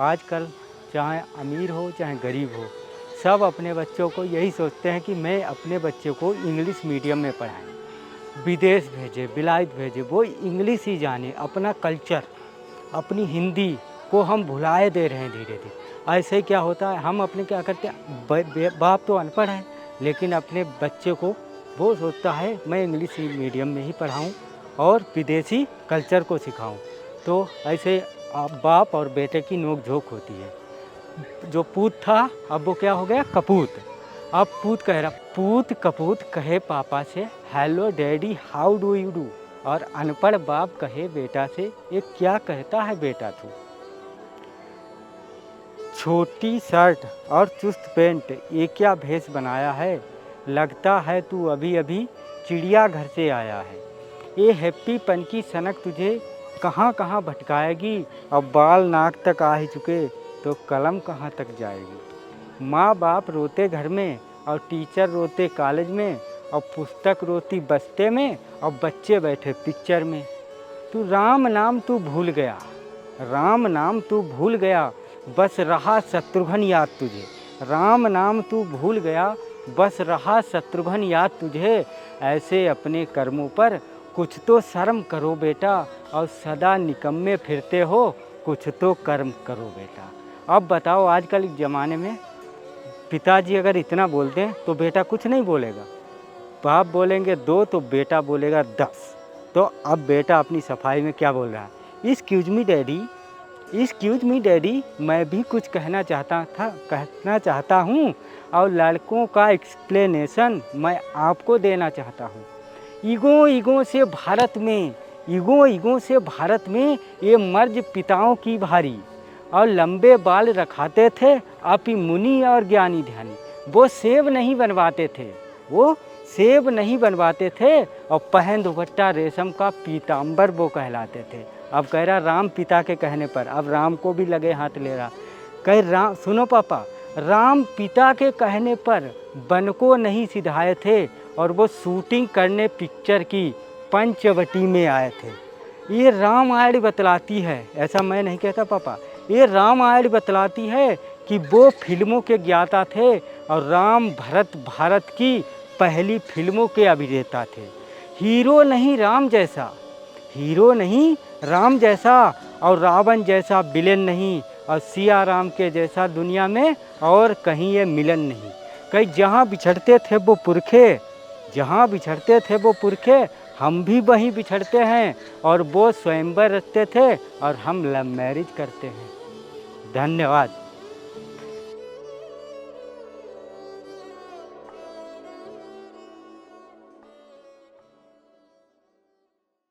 आजकल चाहे अमीर हो चाहे गरीब हो, सब अपने बच्चों को यही सोचते हैं कि मैं अपने बच्चे को इंग्लिश मीडियम में पढ़ाएं, विदेश भेजे, विलायत भेजे, वो इंग्लिश ही जाने, अपना कल्चर, अपनी हिंदी को हम भुलाए दे रहे हैं धीरे धीरे। ऐसे ही क्या होता है, हम अपने क्या करते हैं, बाप तो अनपढ़ है लेकिन अपने बच्चे को वो सोचता है मैं इंग्लिश मीडियम में ही पढ़ाऊँ और विदेशी कल्चर को सिखाऊं। तो ऐसे बाप और बेटे की नोक झोंक होती है। जो पूत था अब वो क्या हो गया, कपूत। अब पूत कह रहा, पूत कपूत कहे पापा से hello daddy how do you do, और अनपढ़ बाप कहे बेटा से ये क्या कहता है बेटा तू। छोटी शर्ट और चुस्त पैंट ये क्या भेष बनाया है, लगता है तू अभी अभी चिड़ियाघर से आया है। ये हैप्पी पन की सनक तुझे कहाँ कहाँ भटकाएगी, अब बाल नाक तक आ ही चुके तो कलम कहाँ तक जाएगी। माँ बाप रोते घर में और टीचर रोते कॉलेज में, और पुस्तक रोती बस्ते में और बच्चे बैठे पिक्चर में। तू राम नाम तू भूल गया, राम नाम तू भूल गया, बस रहा शत्रुघ्न याद तुझे। राम नाम तू भूल गया, बस रहा शत्रुघ्न याद तुझे। ऐसे अपने कर्मों पर कुछ तो शर्म करो बेटा, और सदा निकम्मे फिरते हो, कुछ तो कर्म करो बेटा। अब बताओ आजकल के ज़माने में पिताजी अगर इतना बोलते हैं तो बेटा कुछ नहीं बोलेगा, बाप बोलेंगे 2 तो बेटा बोलेगा 10। तो अब बेटा अपनी सफाई में क्या बोल रहा है, एक्सक्यूज़ मी डैडी, मैं भी कुछ कहना चाहता हूँ और लड़कों का एक्सप्लेनेशन मैं आपको देना चाहता हूँ। ईगो से भारत में ये मर्ज पिताओं की भारी, और लंबे बाल रखाते थे आप ही मुनि और ज्ञानी ध्यानी। वो सेब नहीं बनवाते थे और पहन दुपट्टा रेशम का पीताम्बर वो कहलाते थे। अब कह रहा राम पिता के कहने पर, अब राम को भी लगे हाथ ले रहा, कह राम सुनो पापा, राम पिता के कहने पर वन को नहीं सिधाए थे और वो शूटिंग करने पिक्चर की पंचवटी में आए थे। ये रामायण बतलाती है, ऐसा मैं नहीं कहता पापा, ये रामायण बतलाती है कि वो फिल्मों के ज्ञाता थे और राम भरत भारत की पहली फिल्मों के अभिनेता थे। हीरो नहीं राम जैसा और रावण जैसा विलेन नहीं, और सिया राम के जैसा दुनिया में और कहीं ये मिलन नहीं। कहीं जहाँ बिछड़ते थे वो पुरखे, हम भी वहीं बिछड़ते हैं, और वो स्वयंवर रखते थे और हम लव मैरिज करते हैं। धन्यवाद।